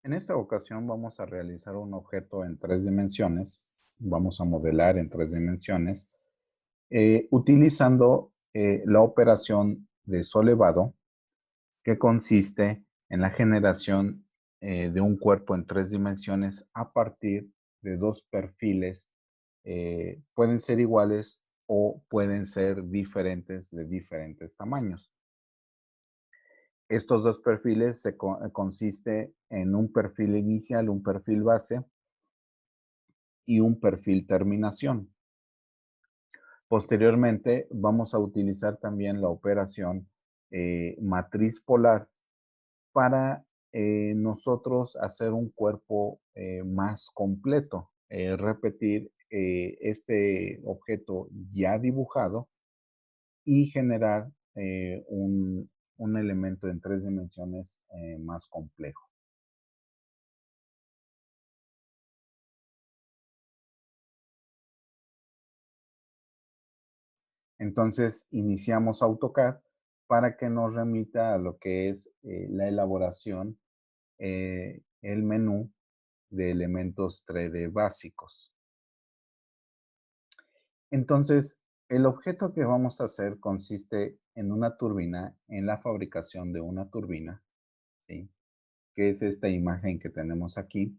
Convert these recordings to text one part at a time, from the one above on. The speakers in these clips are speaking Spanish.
En esta ocasión vamos a realizar un objeto en 3 dimensiones. Vamos a modelar en 3 dimensiones utilizando la operación de solevado, que consiste en la generación de un cuerpo en 3 dimensiones a partir de dos perfiles. Pueden ser iguales o pueden ser diferentes de diferentes tamaños. Estos dos perfiles consiste en un perfil inicial, un perfil base y un perfil terminación. Posteriormente, vamos a utilizar también la operación matriz polar para nosotros hacer un cuerpo más completo, repetir este objeto ya dibujado y generar un elemento en 3 dimensiones más complejo. Entonces, iniciamos AutoCAD para que nos remita a lo que es la elaboración, el menú de elementos 3D básicos. Entonces, el objeto que vamos a hacer consiste en una turbina, en la fabricación de una turbina, ¿sí? Que es esta imagen que tenemos aquí,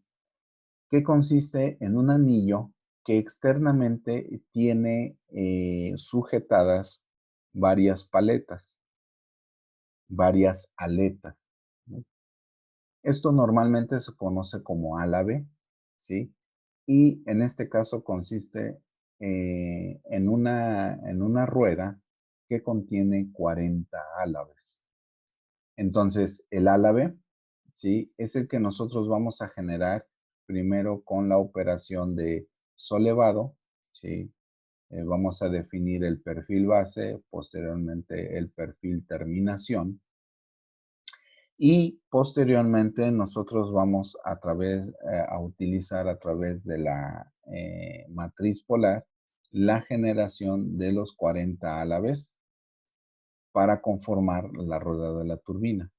que consiste en un anillo que externamente tiene sujetadas varias paletas, varias aletas, ¿no? Esto normalmente se conoce como álave, ¿sí? Y en este caso consiste en una rueda que contiene 40 álabes. Entonces, el álave, ¿sí? Es el que nosotros vamos a generar primero con la operación de solevado, ¿sí? Vamos a definir el perfil base, posteriormente el perfil terminación, y posteriormente nosotros vamos a utilizar a través de la matriz polar la generación de los 40 a la vez para conformar la rueda de la turbina.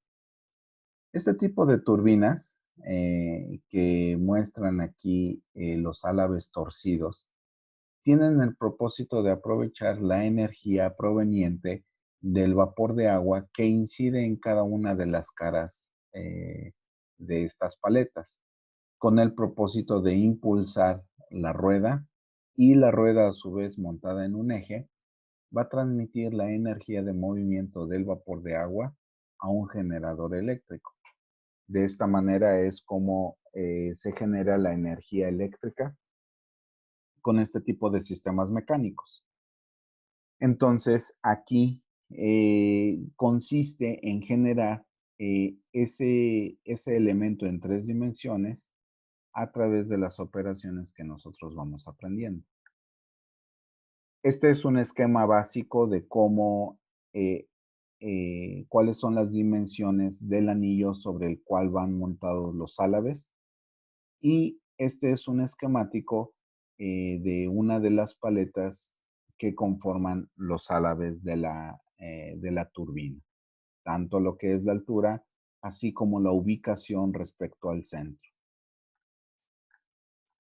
Este tipo de turbinas que muestran aquí los álabes torcidos tienen el propósito de aprovechar la energía proveniente del vapor de agua que incide en cada una de las caras de estas paletas, con el propósito de impulsar la rueda, y la rueda a su vez montada en un eje va a transmitir la energía de movimiento del vapor de agua a un generador eléctrico. De esta manera es como se genera la energía eléctrica con este tipo de sistemas mecánicos. Entonces, aquí consiste en generar ese elemento en 3 dimensiones a través de las operaciones que nosotros vamos aprendiendo. Este es un esquema básico de cómo, eh, cuáles son las dimensiones del anillo sobre el cual van montados los álabes. Y este es un esquemático de una de las paletas que conforman los álabes de la turbina, tanto lo que es la altura, así como la ubicación respecto al centro.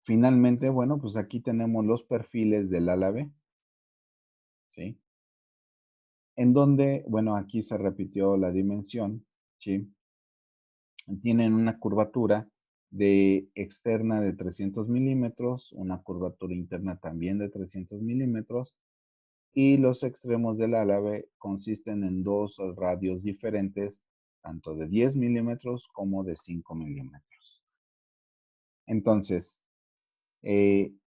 Finalmente, bueno, pues aquí tenemos los perfiles del álabe, ¿sí? En donde, bueno, aquí se repitió la dimensión, ¿sí? Tienen una curvatura de externa de 300 milímetros, una curvatura interna también de 300 milímetros, y los extremos del álave consisten en dos radios diferentes, tanto de 10 milímetros como de 5 milímetros. Entonces,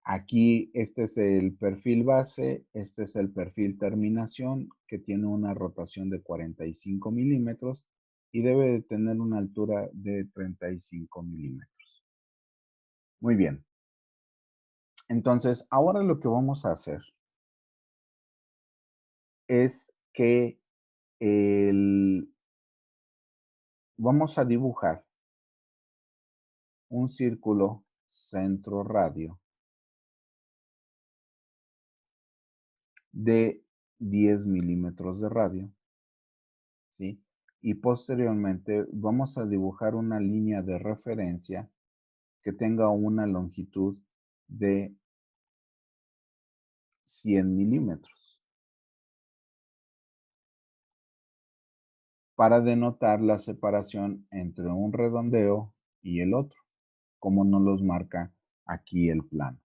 aquí este es el perfil base, este es el perfil terminación, que tiene una rotación de 45 milímetros y debe de tener una altura de 35 milímetros. Muy bien. Entonces, ahora lo que vamos a hacer es que el- vamos a dibujar un círculo centro radio de 10 milímetros de radio, ¿sí? y posteriormente vamos a dibujar una línea de referencia que tenga una longitud de 100 milímetros para denotar la separación entre un redondeo y el otro, como nos los marca aquí el plano.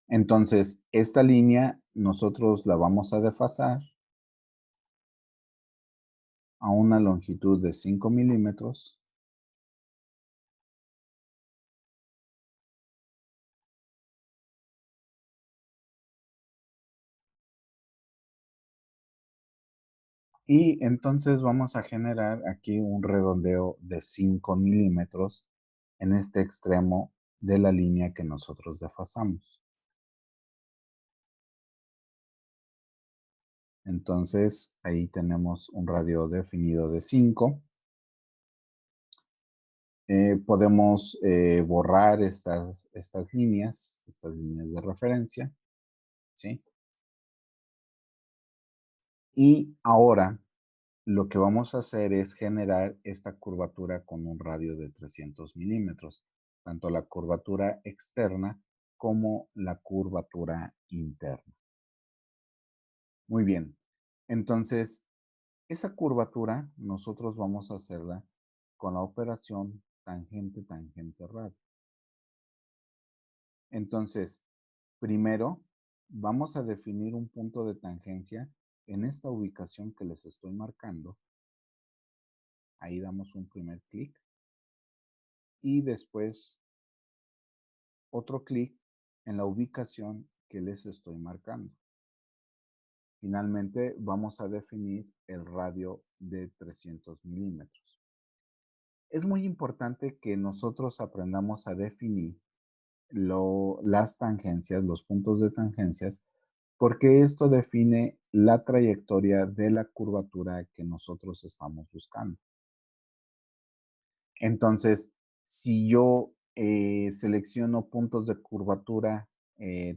Entonces, esta línea nosotros la vamos a desfasar a una longitud de 5 milímetros y entonces vamos a generar aquí un redondeo de 5 milímetros en este extremo de la línea que nosotros desfasamos. Entonces, ahí tenemos un radio definido de 5. Podemos borrar estas líneas de referencia, ¿sí? Y ahora lo que vamos a hacer es generar esta curvatura con un radio de 300 milímetros, tanto la curvatura externa como la curvatura interna. Muy bien. Entonces, esa curvatura nosotros vamos a hacerla con la operación tangente-tangente radio. Entonces, primero vamos a definir un punto de tangencia en esta ubicación que les estoy marcando. Ahí damos un primer clic y después otro clic en la ubicación que les estoy marcando. Finalmente vamos a definir el radio de 300 milímetros. Es muy importante que nosotros aprendamos a definir las tangencias, los puntos de tangencias, porque esto define la trayectoria de la curvatura que nosotros estamos buscando. Entonces, si yo selecciono puntos de curvatura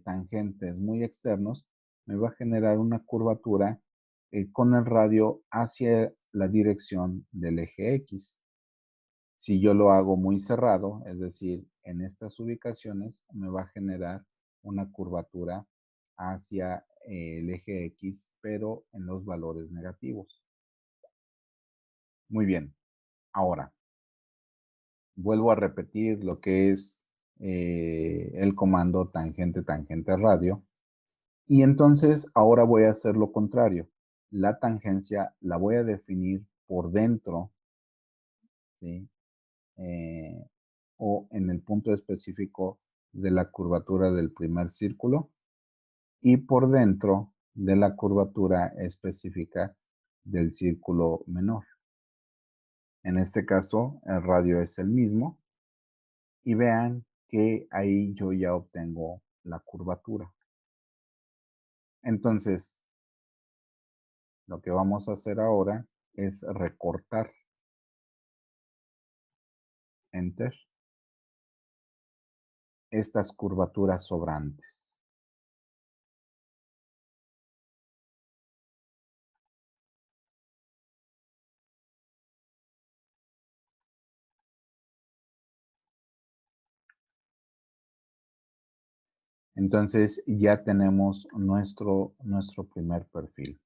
tangentes muy externos, me va a generar una curvatura con el radio hacia la dirección del eje X. Si yo lo hago muy cerrado, es decir, en estas ubicaciones, me va a generar una curvatura hacia el eje X, pero en los valores negativos. Muy bien. Ahora, vuelvo a repetir lo que es el comando tangente radio. Y entonces ahora voy a hacer lo contrario. La tangencia la voy a definir por dentro, ¿sí? Eh, o en el punto específico de la curvatura del primer círculo y por dentro de la curvatura específica del círculo menor. En este caso, el radio es el mismo y vean que ahí yo ya obtengo la curvatura. Entonces, lo que vamos a hacer ahora es recortar, enter, estas curvaturas sobrantes. Entonces ya tenemos nuestro primer perfil.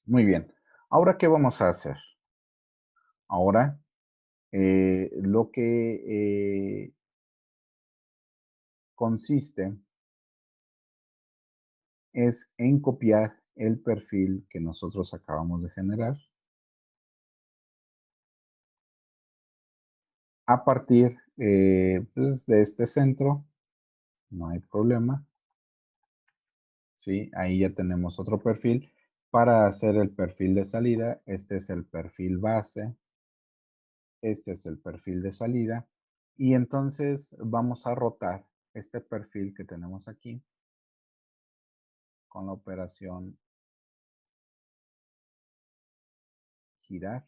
Muy bien. Ahora, ¿qué vamos a hacer? Ahora, lo que consiste es en copiar el perfil que nosotros acabamos de generar a partir pues, de este centro. No hay problema. ¿Sí? Ahí ya tenemos otro perfil. Para hacer el perfil de salida, este es el perfil base, este es el perfil de salida. Y entonces vamos a rotar este perfil que tenemos aquí con la operación girar.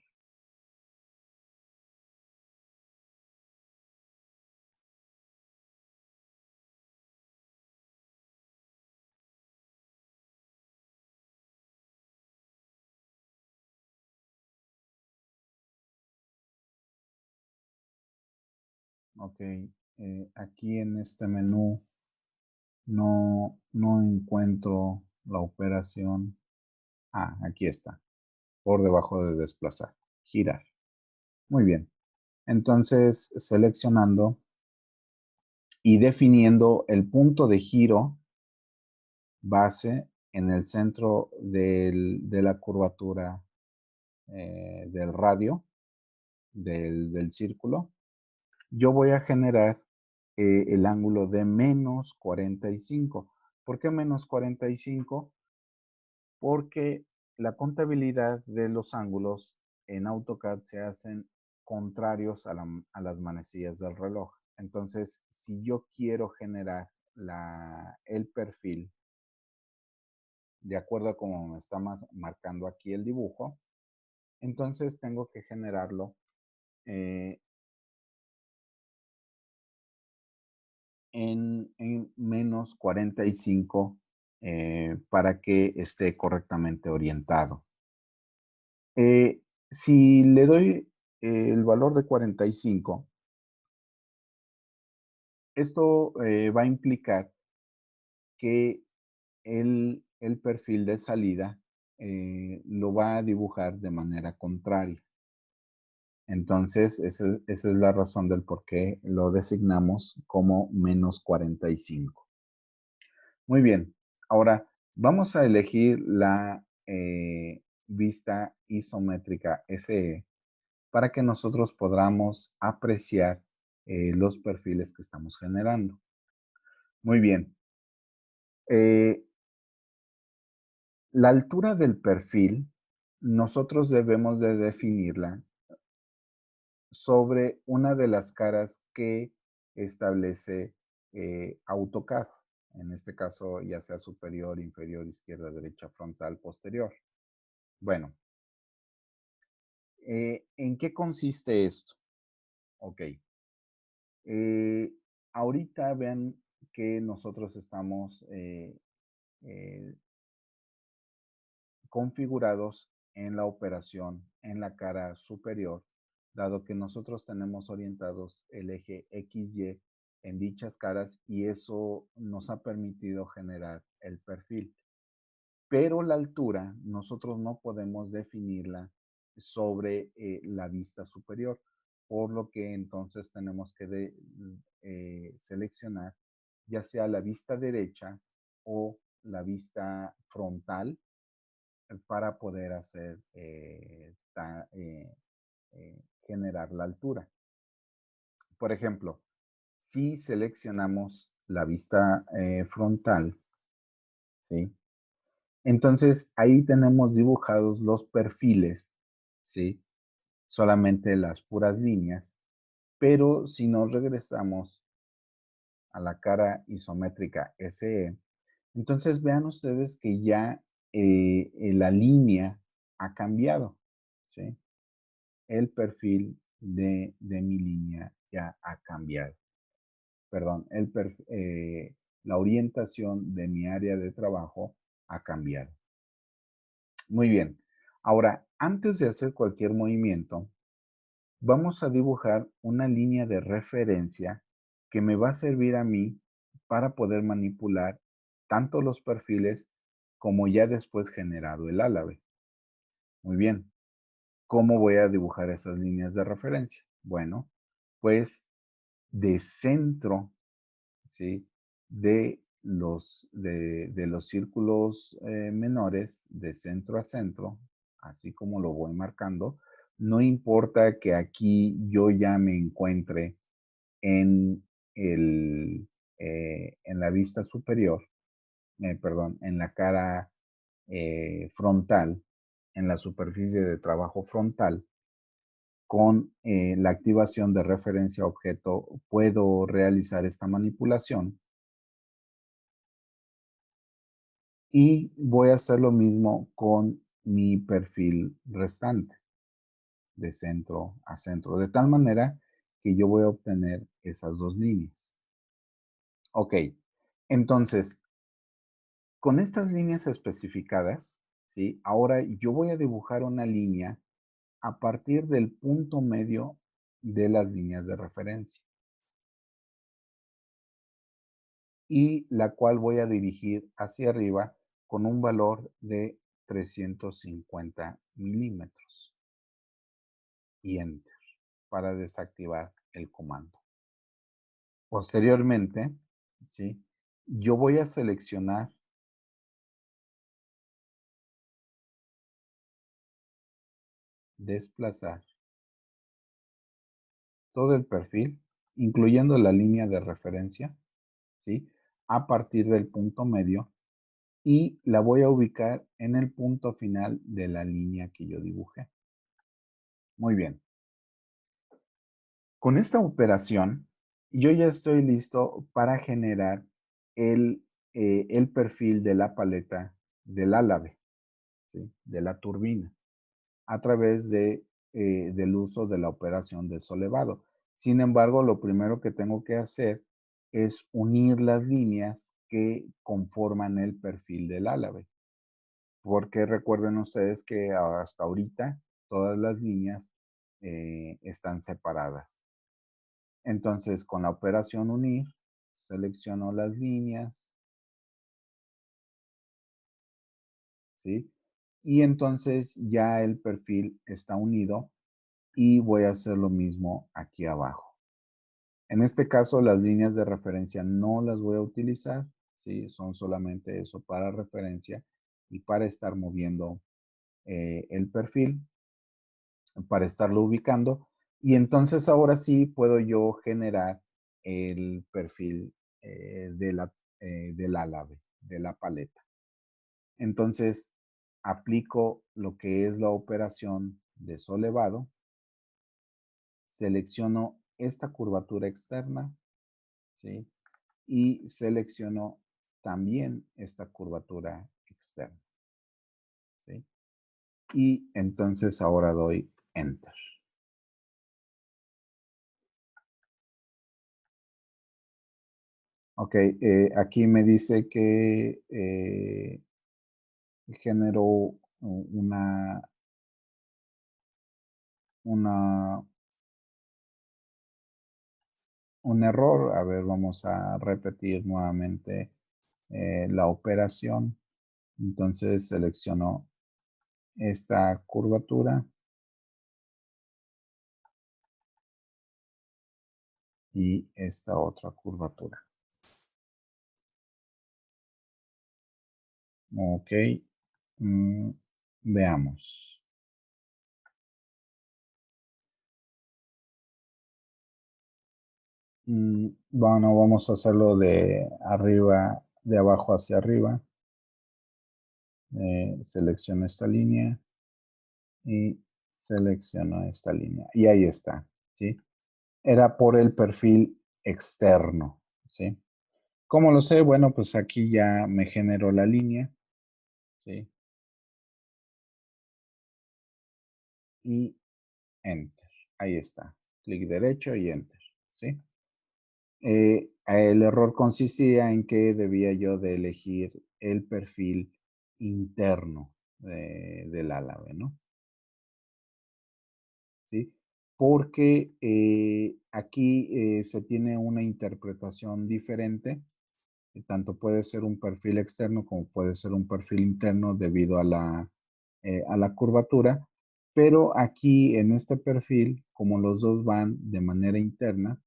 Ok, aquí en este menú no encuentro la operación. Ah, aquí está, por debajo de desplazar, girar. Muy bien. Entonces, seleccionando y definiendo el punto de giro base en el centro de la curvatura del radio, del círculo, yo voy a generar el ángulo de menos 45. ¿Por qué menos 45? Porque la contabilidad de los ángulos en AutoCAD se hacen contrarios a las manecillas del reloj. Entonces, si yo quiero generar el perfil de acuerdo a cómo me está marcando aquí el dibujo, entonces tengo que generarlo eh, en menos 45 para que esté correctamente orientado. Si le doy el valor de 45, esto va a implicar que el perfil de salida lo va a dibujar de manera contraria. Entonces, esa es la razón del por qué lo designamos como menos 45. Muy bien, ahora vamos a elegir la vista isométrica SE para que nosotros podamos apreciar los perfiles que estamos generando. Muy bien. eh, la altura del perfil, nosotros debemos de definirla sobre una de las caras que establece AutoCAD. En este caso, ya sea superior, inferior, izquierda, derecha, frontal, posterior. Bueno, ¿en qué consiste esto? Ok. Ahorita vean que nosotros estamos eh, configurados en la operación en la cara superior, dado que nosotros tenemos orientados el eje XY en dichas caras y eso nos ha permitido generar el perfil. Pero la altura nosotros no podemos definirla sobre la vista superior, por lo que entonces tenemos que seleccionar ya sea la vista derecha o la vista frontal para poder hacer generar la altura. Por ejemplo, si seleccionamos la vista frontal, ¿sí? Entonces ahí tenemos dibujados los perfiles, ¿sí? Solamente las puras líneas, pero si nos regresamos a la cara isométrica SE, entonces vean ustedes que ya la línea ha cambiado, ¿sí? El perfil de mi línea ya ha cambiado. Perdón, la orientación de mi área de trabajo ha cambiado. Muy bien. Ahora, antes de hacer cualquier movimiento, vamos a dibujar una línea de referencia que me va a servir a mí para poder manipular tanto los perfiles como ya después generado el álabe. Muy bien. ¿Cómo voy a dibujar esas líneas de referencia? Bueno, pues de centro, ¿sí? De los círculos menores, de centro a centro, así como lo voy marcando, no importa que aquí yo ya me encuentre en, en la vista superior, perdón, en la cara frontal, en la superficie de trabajo frontal, con la activación de referencia a objeto puedo realizar esta manipulación y voy a hacer lo mismo con mi perfil restante de centro a centro, de tal manera que yo voy a obtener esas dos líneas. Ok, entonces, con estas líneas especificadas, ¿sí? Ahora yo voy a dibujar una línea a partir del punto medio de las líneas de referencia. y la cual voy a dirigir hacia arriba con un valor de 350 milímetros y Enter para desactivar el comando. Posteriormente, ¿sí? Yo voy a seleccionar, desplazar todo el perfil, incluyendo la línea de referencia, ¿sí? A partir del punto medio y la voy a ubicar en el punto final de la línea que yo dibujé. Muy bien. Con esta operación, yo ya estoy listo para generar el, el perfil de la paleta del álave, ¿sí? De la turbina, a través del uso de la operación de solevado. Sin embargo, lo primero que tengo que hacer es unir las líneas que conforman el perfil del álave, porque recuerden ustedes que hasta ahorita todas las líneas están separadas. Entonces, con la operación unir, selecciono las líneas, ¿sí? Y entonces ya el perfil está unido y voy a hacer lo mismo aquí abajo. En este caso, las líneas de referencia no las voy a utilizar, ¿sí? Son solamente eso para referencia y para estar moviendo el perfil, para estarlo ubicando. Y entonces ahora sí puedo yo generar el perfil de del álave, de la paleta. Entonces, aplico lo que es la operación de solevado, selecciono esta curvatura externa, ¿sí? Y selecciono también esta curvatura externa, ¿sí? Y entonces ahora doy Enter. Ok, aquí me dice que generó una, un error. A ver, vamos a repetir nuevamente la operación. Entonces selecciono esta curvatura y esta otra curvatura. Ok, mm, veamos. Bueno, vamos a hacerlo de arriba, de abajo hacia arriba. Selecciono esta línea y selecciono esta línea. Y ahí está, ¿sí? Era por el perfil externo, ¿sí? ¿Cómo lo sé? Bueno, pues aquí ya me generó la línea, ¿sí? Y Enter. Ahí está. Clic derecho y Enter, ¿sí? El error consistía en que debía yo de elegir el perfil interno del álave, ¿no? ¿Sí? Porque aquí se tiene una interpretación diferente. Tanto puede ser un perfil externo como puede ser un perfil interno debido a la curvatura. Pero aquí en este perfil, como los dos van de manera interna,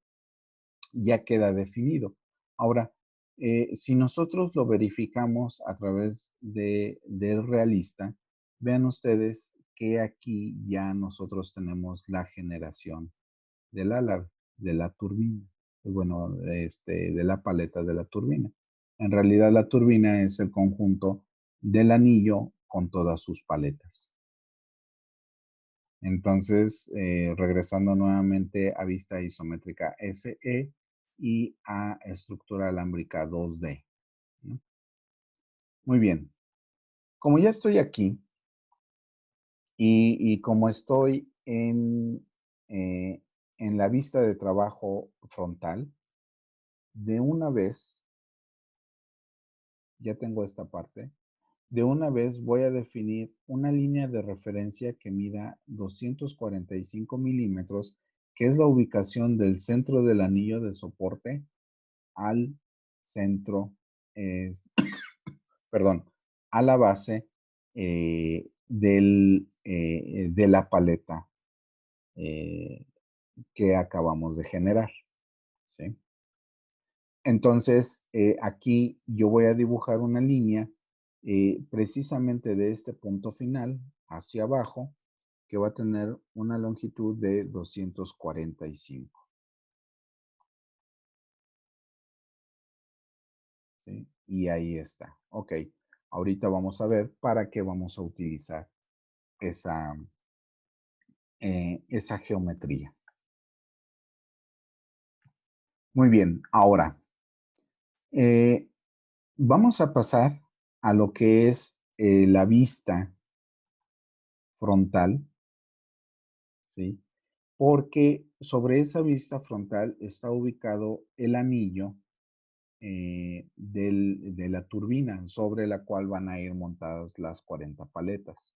ya queda definido. Ahora, si nosotros lo verificamos a través del realista, vean ustedes que aquí ya nosotros tenemos la generación del ala, de la turbina, bueno, de la paleta de la turbina. En realidad la turbina es el conjunto del anillo con todas sus paletas. Entonces, regresando nuevamente a vista isométrica SE y a estructura alámbrica 2D, ¿no? Muy bien. Como ya estoy aquí y como estoy eh, en la vista de trabajo frontal, de una vez, ya tengo esta parte, de una vez voy a definir una línea de referencia que mida 245 milímetros, que es la ubicación del centro del anillo de soporte al centro, perdón, a la base de la paleta eh, que acabamos de generar, ¿sí? Entonces, aquí yo voy a dibujar una línea precisamente de este punto final hacia abajo, que va a tener una longitud de 245, ¿sí? Y ahí está. Ok, ahorita vamos a ver para qué vamos a utilizar esa, esa geometría. Muy bien, ahora eh, vamos a pasar a lo que es la vista frontal, ¿sí? Porque sobre esa vista frontal está ubicado el anillo de la turbina sobre la cual van a ir montadas las 40 paletas.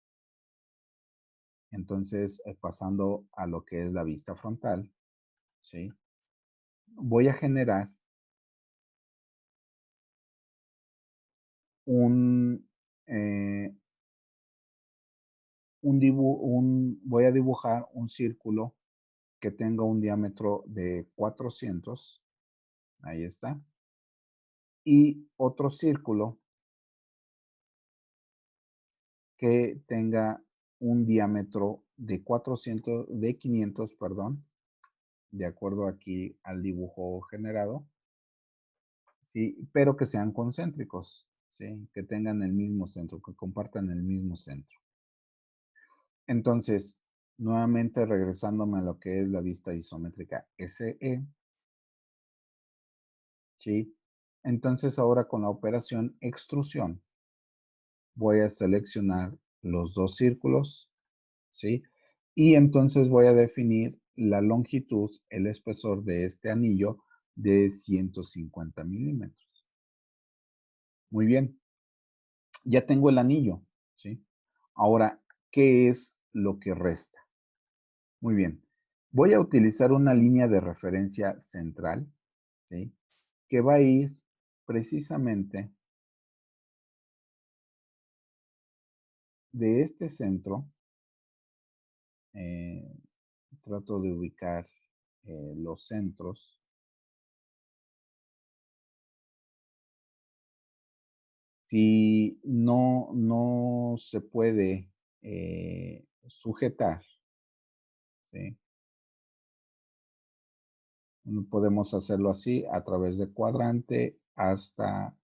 Entonces, pasando a lo que es la vista frontal, ¿sí? Voy a generar un, eh, voy a dibujar un círculo que tenga un diámetro de 400, ahí está, y otro círculo que tenga un diámetro de 500, perdón, de acuerdo aquí al dibujo generado, sí, pero que sean concéntricos, sí, que tengan el mismo centro, que compartan el mismo centro. Entonces, nuevamente regresándome a lo que es la vista isométrica SE, sí. Entonces ahora con la operación extrusión voy a seleccionar los dos círculos, ¿sí? Y entonces voy a definir la longitud, el espesor de este anillo de 150 milímetros. Muy bien, ya tengo el anillo, ¿sí? Ahora, ¿qué es lo que resta? Muy bien, voy a utilizar una línea de referencia central, ¿sí? Que va a ir precisamente de este centro, eh, trato de ubicar los centros. Si no se puede sujetar, ¿sí? Podemos hacerlo así a través de cuadrante hasta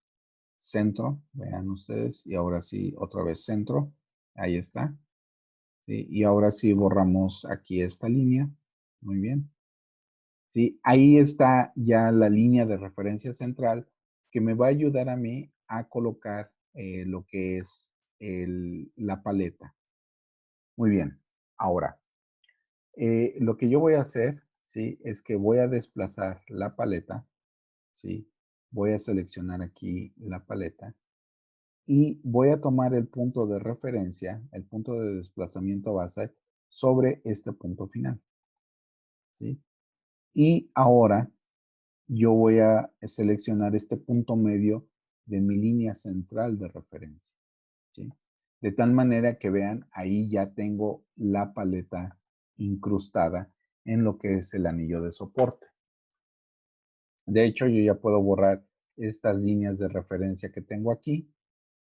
centro, vean ustedes, y ahora sí, otra vez centro, ahí está, ¿sí? Y ahora sí borramos aquí esta línea, muy bien, ¿sí? Ahí está ya la línea de referencia central que me va a ayudar a mí a colocar lo que es la paleta. Muy bien, ahora, lo que yo voy a hacer, ¿sí? Es que voy a desplazar la paleta, ¿sí? Voy a seleccionar aquí la paleta y voy a tomar el punto de referencia, el punto de desplazamiento base sobre este punto final, ¿sí? Y ahora yo voy a seleccionar este punto medio de mi línea central de referencia, ¿sí? De tal manera que vean, ahí ya tengo la paleta incrustada en lo que es el anillo de soporte. De hecho, yo ya puedo borrar estas líneas de referencia que tengo aquí,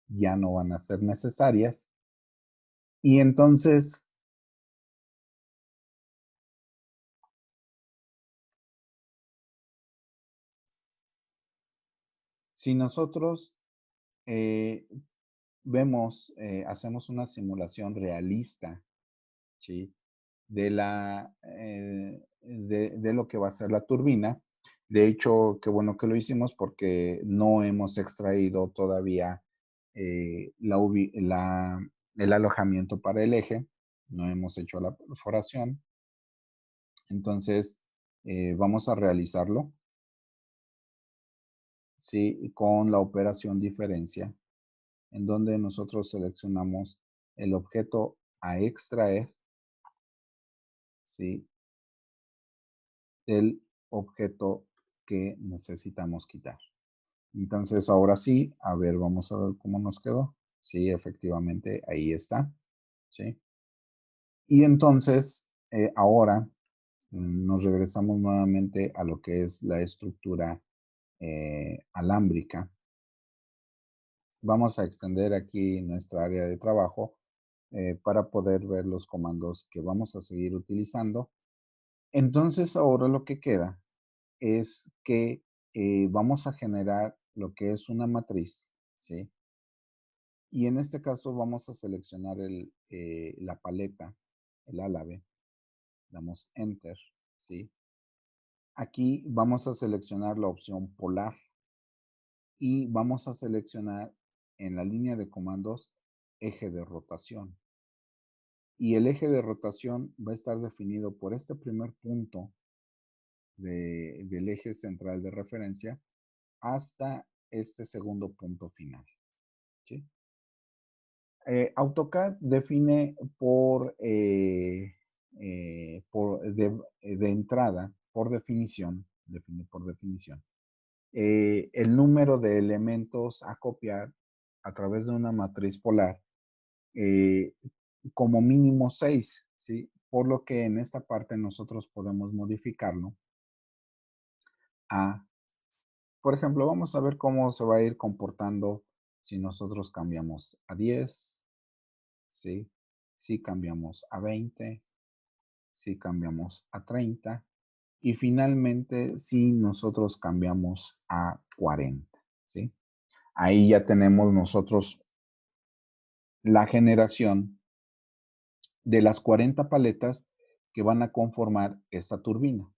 ya no van a ser necesarias. Y entonces, si nosotros eh, hacemos una simulación realista, ¿sí? De lo que va a ser la turbina. De hecho, qué bueno que lo hicimos porque no hemos extraído todavía el alojamiento para el eje, no hemos hecho la perforación. Entonces, vamos a realizarlo, ¿sí? Con la operación diferencia, en donde nosotros seleccionamos el objeto a extraer, ¿sí? Del objeto que necesitamos quitar. Entonces, ahora sí, a ver, vamos a ver cómo nos quedó. Sí, efectivamente, ahí está, ¿sí? Y entonces, ahora nos regresamos nuevamente a lo que es la estructura alámbrica. Vamos a extender aquí nuestra área de trabajo para poder ver los comandos que vamos a seguir utilizando. Entonces, ahora lo que queda es que vamos a generar lo que es una matriz, ¿sí? Y en este caso vamos a seleccionar la paleta, el álabe, damos Enter, ¿sí? Aquí vamos a seleccionar la opción polar y vamos a seleccionar en la línea de comandos eje de rotación. Y el eje de rotación va a estar definido por este primer punto del eje central de referencia hasta este segundo punto final, ¿sí? AutoCAD define de entrada, por definición, define por definición, el número de elementos a copiar a través de una matriz polar eh, como mínimo 6, ¿sí? Por lo que en esta parte nosotros podemos modificarlo a, por ejemplo, vamos a ver cómo se va a ir comportando si nosotros cambiamos a 10, ¿sí? Si cambiamos a 20, si cambiamos a 30 y finalmente si nosotros cambiamos a 40, ¿sí? Ahí ya tenemos nosotros la generación de las 40 paletas que van a conformar esta turbina.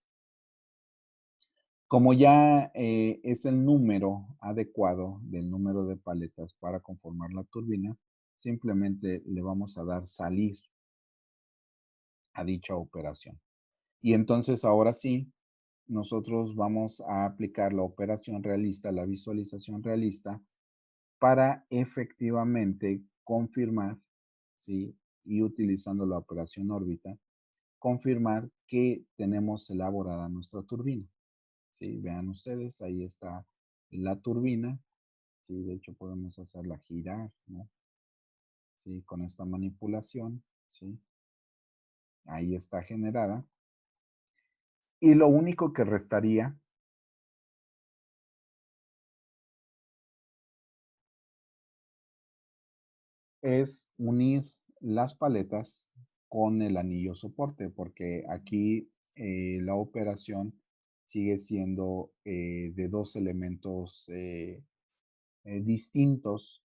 Como ya es el número adecuado del número de paletas para conformar la turbina, simplemente le vamos a dar salir a dicha operación. Y entonces ahora sí, nosotros vamos a aplicar la operación realista, la visualización realista, para efectivamente confirmar, ¿sí? Y utilizando la operación órbita, confirmar que tenemos elaborada nuestra turbina. ¿Sí? Vean ustedes, ahí está la turbina. ¿Sí? De hecho, podemos hacerla girar, ¿no? ¿Sí? Con esta manipulación. ¿Sí? Ahí está generada. Y lo único que restaría es unir las paletas con el anillo soporte, porque aquí la operación sigue siendo de dos elementos distintos.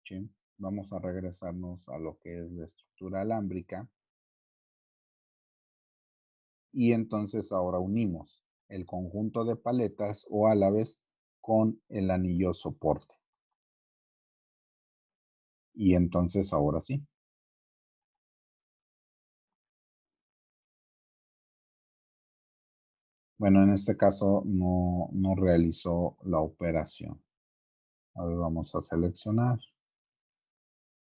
¿Sí? Vamos a regresarnos a lo que es la estructura alámbrica y entonces ahora unimos el conjunto de paletas o álabes con el anillo soporte. Y entonces ahora sí. Bueno, en este caso no realizó la operación. A ver, vamos a seleccionar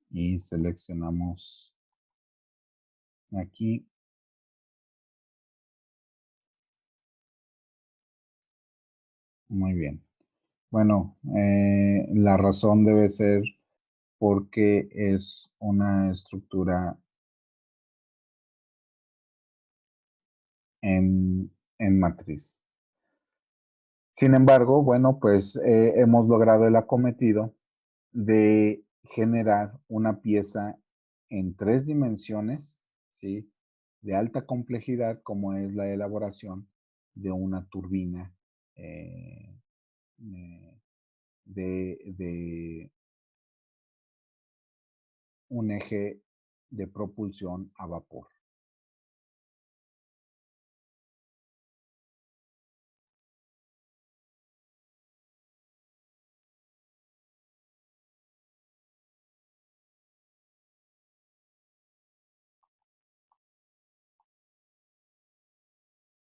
y seleccionamos aquí. Muy bien. Bueno, la razón debe ser porque es una estructura en matriz. Sin embargo, bueno, pues hemos logrado el acometido de generar una pieza en 3 dimensiones, ¿sí? De alta complejidad, como es la elaboración de una turbina eh, eh, de un eje de propulsión a vapor.